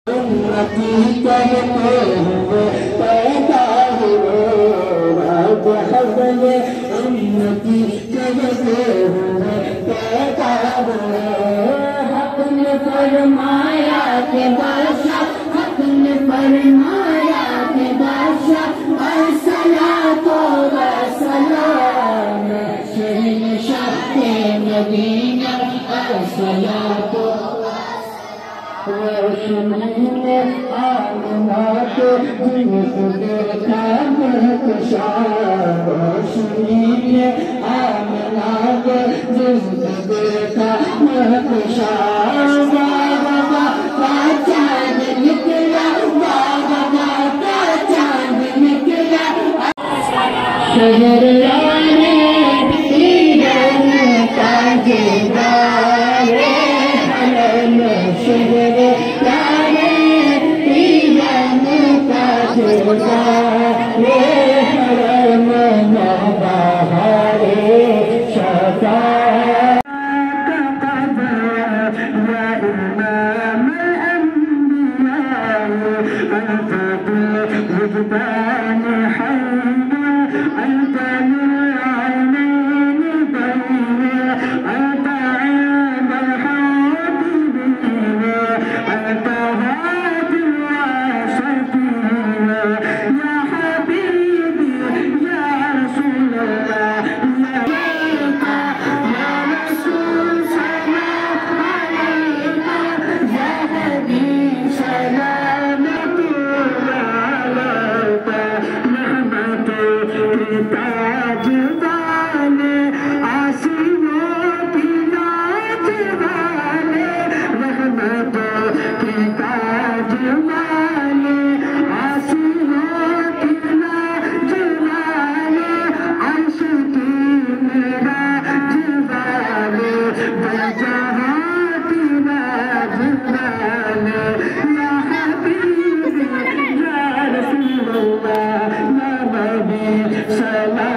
उन्नति करते हुए पैदा हुए रब हसन उन्नति करते हुए पैदा हुए। हक ने फरमाया के बादशाह, हक ने फरमाया के बादशाह, अस्सलातो वस्सलाम शहंशाह मदीना, अस्सलातो रोशनी ने आमना के जिनको देखा महकशा, रोशनी ने आमना के जिनको देखा महकशा। बाबा का चाँद निकला, बाबा का चाँद निकला, शहर आने ईरान का दीवार शहर लाने ईरान का दीवार हरम नवाहारे शफा या इमाम अल-अंबिया अंत बिल-वजदान अंत लुल-आलमीन बनिया अंत इल्म अल-हादिबीन अंत हादी वासफीन या हबीबी या रसूल अल्लाह या अलैका या रसूल सलाम अलैका या हबीब सलामतुल्लाह अलैका। ताज वाले आसियों की नाच वाले रहमतों की ताज वाले आसियों की नाच वाले अर्श की मेराज वाले बजहाँ की नाच वाले या हबीबी या रसूल अल्लाह या नबी सलाम